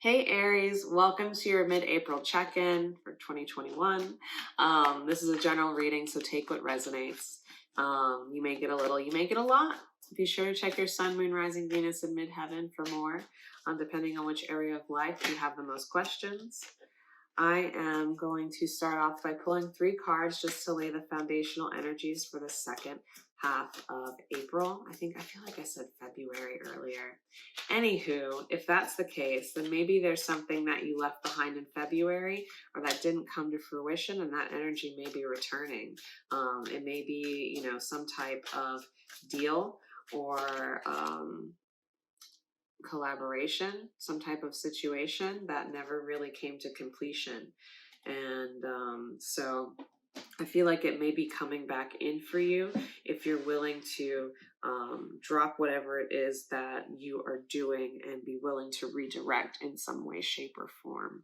Hey Aries, welcome to your mid-April check-in for 2021. This is a general reading, so take what resonates. You may get a little, you may get a lot. Be sure to check your sun, moon, rising, Venus, and midheaven for more, depending on which area of life you have the most questions. I am going to start off by pulling 3 cards just to lay the foundational energies for the second half of April. I feel like I said February earlier. Anywho, if that's the case, then maybe there's something that you left behind in February or that didn't come to fruition, and that energy may be returning. It may be, some type of deal or collaboration, some type of situation that never really came to completion. And so I feel like it may be coming back in for you if you're willing to drop whatever it is that you are doing and be willing to redirect in some way, shape, or form.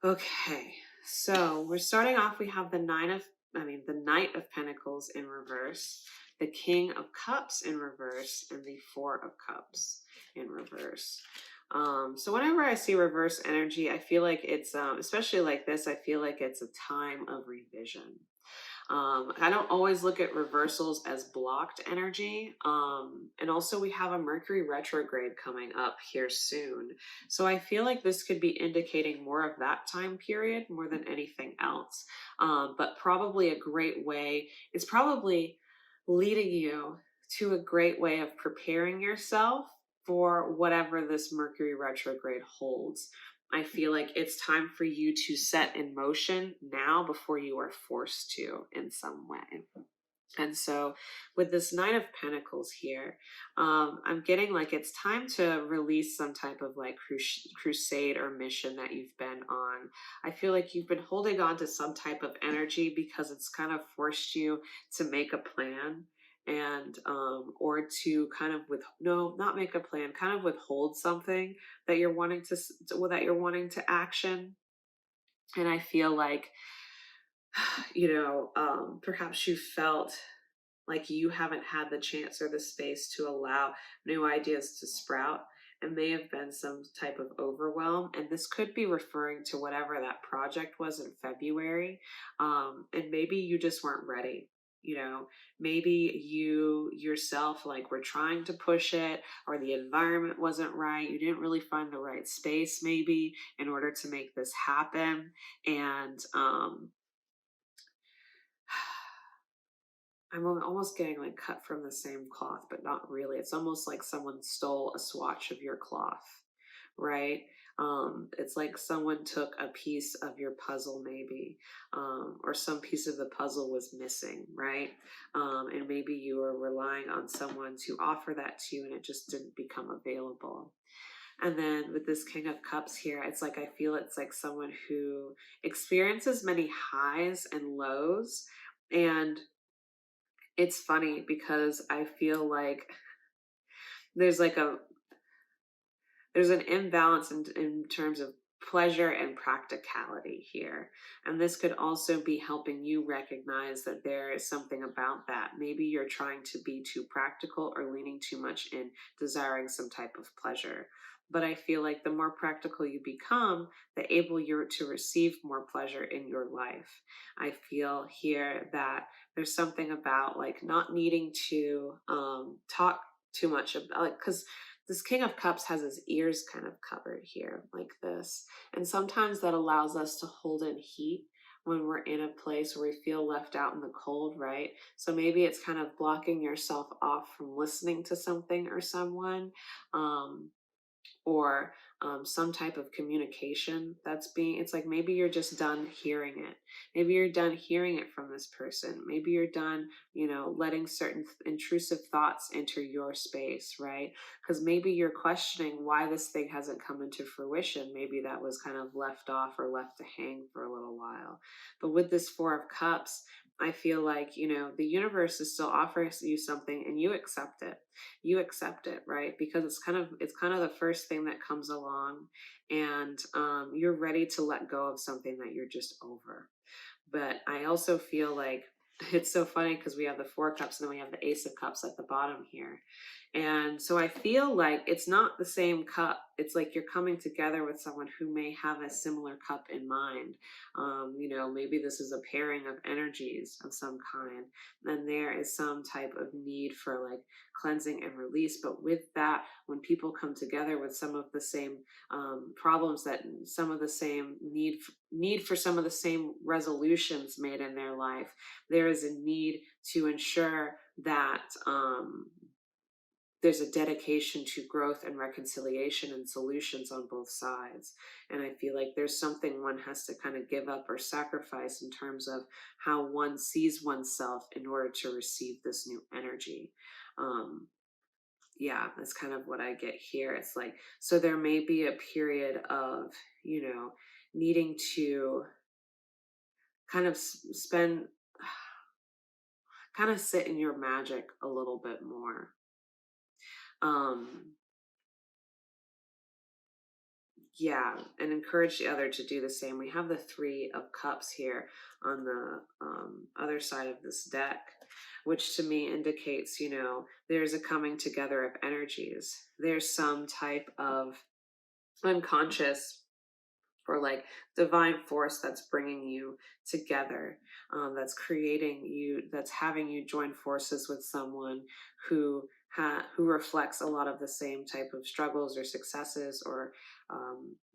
Okay, so we're starting off. We have the Knight of Pentacles in reverse, the King of Cups in reverse, and the Four of Cups in reverse. So whenever I see reverse energy, I feel like it's, especially like this, I feel like it's a time of revision. I don't always look at reversals as blocked energy. And also we have a Mercury retrograde coming up here soon. So I feel like this could be indicating more of that time period more than anything else. But probably a great way, it's probably leading you to a great way of preparing yourself for whatever this Mercury retrograde holds. I feel like it's time for you to set in motion now before you are forced to in some way. And so with this Nine of Pentacles here, I'm getting like it's time to release some type of like crusade or mission that you've been on. I feel like you've been holding on to some type of energy because it's kind of forced you to make a plan and or to kind of not make a plan, kind of withhold something that you're wanting to action. And I feel like perhaps you felt like you haven't had the chance or the space to allow new ideas to sprout. It may have been some type of overwhelm, and this could be referring to whatever that project was in February. And maybe you just weren't ready. Maybe you yourself like were trying to push it, or the environment wasn't right. You didn't really find the right space maybe in order to make this happen. And I'm almost getting like cut from the same cloth, but not really. It's almost like someone stole a swatch of your cloth, right? It's like someone took a piece of your puzzle maybe, or some piece of the puzzle was missing, right? And maybe you were relying on someone to offer that to you and it just didn't become available. And then with this King of Cups here, it's like I feel it's like someone who experiences many highs and lows. And it's funny because I feel like there's like there's an imbalance in terms of pleasure and practicality here. And this could also be helping you recognize that there is something about that. Maybe you're trying to be too practical or leaning too much in desiring some type of pleasure. But I feel like the more practical you become, the able you're to receive more pleasure in your life. I feel here that there's something about like not needing to talk too much about, like, because this King of Cups has his ears kind of covered here like this. And sometimes that allows us to hold in heat when we're in a place where we feel left out in the cold, right? So maybe it's kind of blocking yourself off from listening to something or someone. Or some type of communication it's like maybe you're just done hearing it. Maybe you're done hearing it from this person. Maybe you're done, letting certain intrusive thoughts enter your space, right? Because maybe you're questioning why this thing hasn't come into fruition. Maybe that was kind of left off or left to hang for a little while. But with this Four of Cups, I feel like, the universe is still offering you something and you accept it. You accept it, right? Because it's kind of the first thing that comes along, and you're ready to let go of something that you're just over. But I also feel like it's so funny because we have the Four Cups and then we have the Ace of Cups at the bottom here. And so I feel like it's not the same cup. It's like you're coming together with someone who may have a similar cup in mind. You know, maybe this is a pairing of energies of some kind. And there is some type of need for like cleansing and release. But with that, when people come together with some of the same problems, that some of the same need for some of the same resolutions made in their life, there is a need to ensure that there's a dedication to growth and reconciliation and solutions on both sides. And I feel like there's something one has to kind of give up or sacrifice in terms of how one sees oneself in order to receive this new energy. Yeah, that's kind of what I get here. It's like, so there may be a period of, you know, needing to kind of spend, kind of sit in your magic a little bit more. Yeah, and encourage the other to do the same. We have the Three of Cups here on the other side of this deck, which to me indicates, you know, there's a coming together of energies. There's some type of unconscious or like divine force that's bringing you together, that's creating you, that's having you join forces with someone who who reflects a lot of the same type of struggles or successes or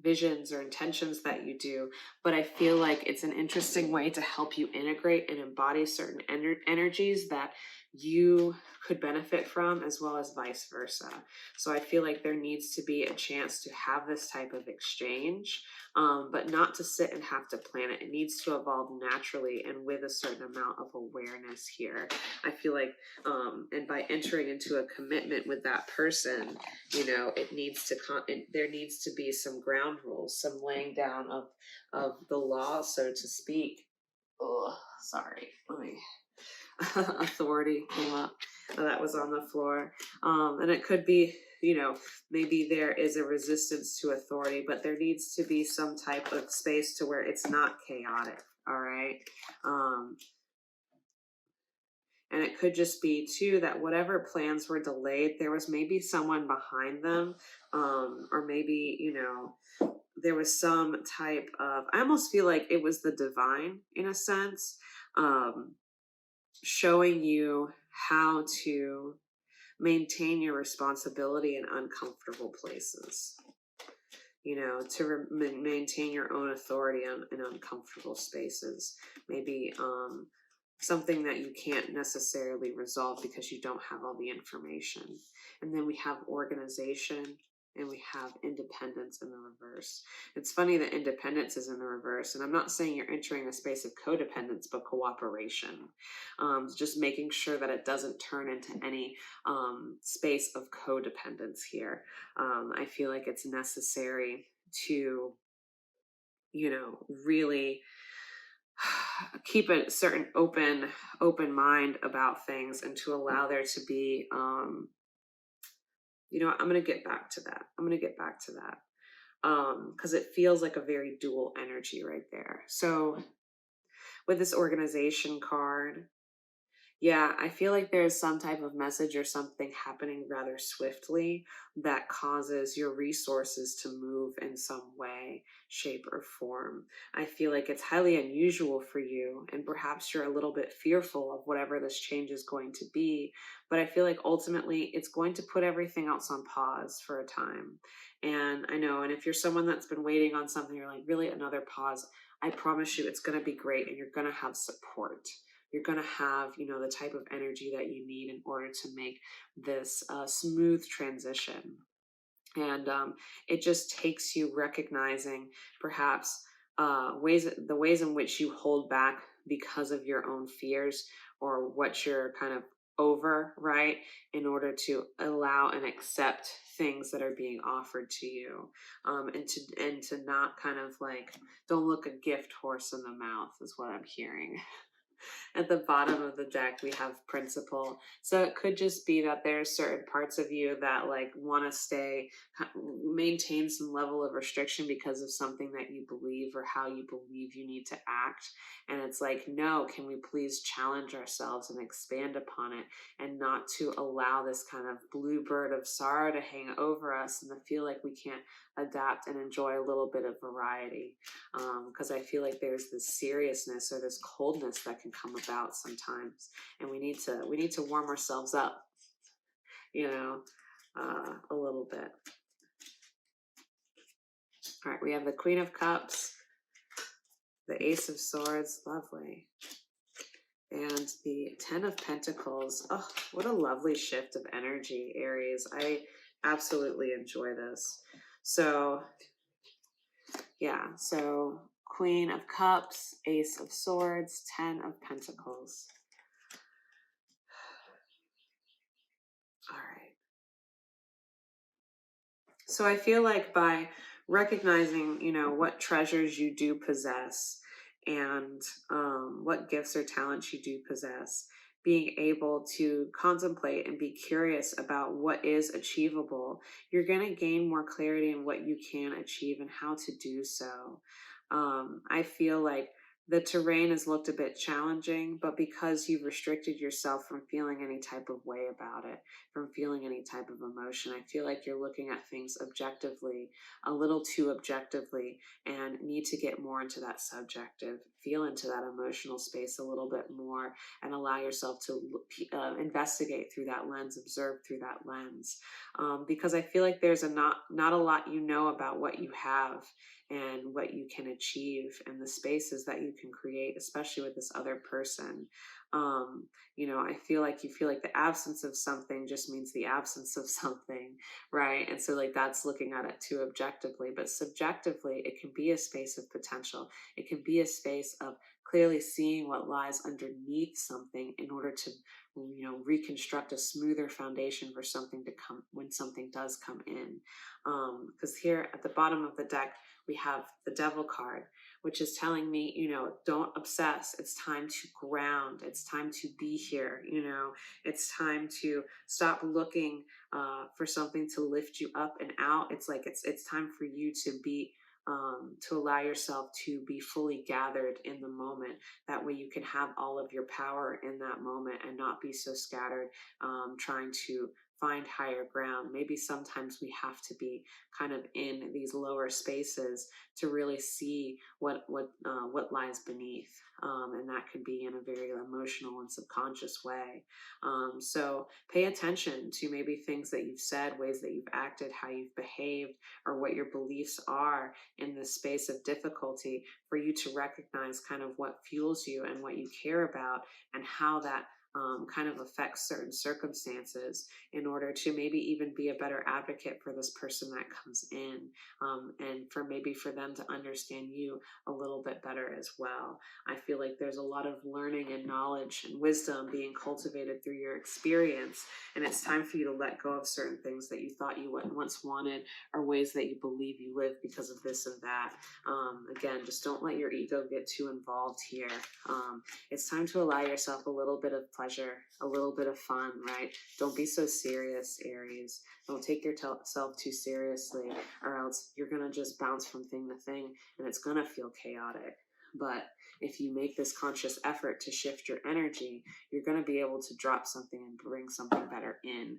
visions or intentions that you do. But I feel like it's an interesting way to help you integrate and embody certain energies that you could benefit from, as well as vice versa. So I feel like there needs to be a chance to have this type of exchange, but not to sit and have to plan it. It needs to evolve naturally and with a certain amount of awareness here. I feel like, and by entering into a commitment with that person, you know, it needs to, there needs to be some ground rules, some laying down of the law, so to speak. Oh, sorry. Let me. Authority came up. That was on the floor. And it could be, you know, maybe there is a resistance to authority, but there needs to be some type of space to where it's not chaotic. All right. And it could just be too that whatever plans were delayed, there was maybe someone behind them, or maybe, you know, there was some type of, I almost feel like it was the divine in a sense, showing you how to maintain your responsibility in uncomfortable places, you know, to maintain your own authority in uncomfortable spaces. Maybe something that you can't necessarily resolve because you don't have all the information. And then we have organization and we have independence in the reverse. It's funny that independence is in the reverse. And I'm not saying you're entering a space of codependence, but cooperation. Just making sure that it doesn't turn into any space of codependence here. I feel like it's necessary to, you know, really keep a certain open mind about things, and to allow there to be, you know, I'm going to get back to that. Because it feels like a very dual energy right there. So with this organization card, yeah, I feel like there's some type of message or something happening rather swiftly that causes your resources to move in some way, shape, or form. I feel like it's highly unusual for you, and perhaps you're a little bit fearful of whatever this change is going to be. But I feel like ultimately it's going to put everything else on pause for a time. And I know, and if you're someone that's been waiting on something, you're like, really, another pause? I promise you it's going to be great, and you're going to have support. You're going to have, you know, the type of energy that you need in order to make this smooth transition. And it just takes you recognizing perhaps the ways in which you hold back because of your own fears, or what you're kind of over, right, in order to allow and accept things that are being offered to you, and to not kind of like, don't look a gift horse in the mouth is what I'm hearing. At the bottom of the deck, we have principle. So it could just be that there's certain parts of you that like want to maintain some level of restriction because of something that you believe or how you believe you need to act. And it's like, no, can we please challenge ourselves and expand upon it, and not to allow this kind of blue bird of sorrow to hang over us and to feel like we can't adapt and enjoy a little bit of variety. Because I feel like there's this seriousness or this coldness that can come about sometimes, and we need to warm ourselves up, you know, a little bit. All right, we have the Queen of Cups, the Ace of Swords, lovely, and the Ten of Pentacles. Oh, what a lovely shift of energy, Aries. I absolutely enjoy this. So yeah, so Queen of Cups, Ace of Swords, Ten of Pentacles. All right. So I feel like by recognizing, what treasures you do possess, and what gifts or talents you do possess, being able to contemplate and be curious about what is achievable, you're going to gain more clarity in what you can achieve and how to do so. I feel like the terrain has looked a bit challenging, but because you've restricted yourself from feeling any type of way about it, from feeling any type of emotion, I feel like you're looking at things objectively, a little too objectively, and need to get more into that subjective, feel into that emotional space a little bit more, and allow yourself to investigate through that lens, observe through that lens. Because I feel like there's not a lot about what you have and what you can achieve and the spaces that you can create, especially with this other person. I feel like you feel like the absence of something just means the absence of something, right? And so like that's looking at it too objectively, but subjectively, it can be a space of potential. It can be a space of clearly seeing what lies underneath something in order to reconstruct a smoother foundation for something to come when something does come in. Because here at the bottom of the deck, we have the Devil card, which is telling me, don't obsess. It's time to ground. It's time to be here. It's time to stop looking for something to lift you up and out. It's like it's time for you to be to allow yourself to be fully gathered in the moment. That way you can have all of your power in that moment and not be so scattered, trying to find higher ground. Maybe sometimes we have to be kind of in these lower spaces to really see what lies beneath, and that can be in a very emotional and subconscious way. So pay attention to maybe things that you've said, ways that you've acted, how you've behaved, or what your beliefs are in this space of difficulty, for you to recognize kind of what fuels you and what you care about, and how that kind of affects certain circumstances, in order to maybe even be a better advocate for this person that comes in, and for them to understand you a little bit better as well. I feel like there's a lot of learning and knowledge and wisdom being cultivated through your experience, and it's time for you to let go of certain things that you thought you once wanted, or ways that you believe you live because of this and that. Again, just don't let your ego get too involved here. It's time to allow yourself a little bit of pleasure, a little bit of fun, right? Don't be so serious, Aries. Don't take yourself too seriously, or else you're going to just bounce from thing to thing, and it's going to feel chaotic. But if you make this conscious effort to shift your energy, you're going to be able to drop something and bring something better in,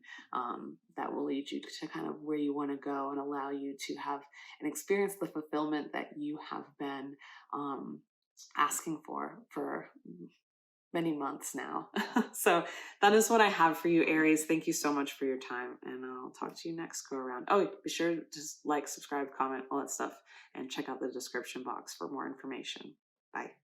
that will lead you to kind of where you want to go, and allow you to have and experience the fulfillment that you have been asking for many months now. So that is what I have for you, Aries. Thank you so much for your time, and I'll talk to you next go around. Oh, be sure to just like, subscribe, comment, all that stuff, and check out the description box for more information. Bye.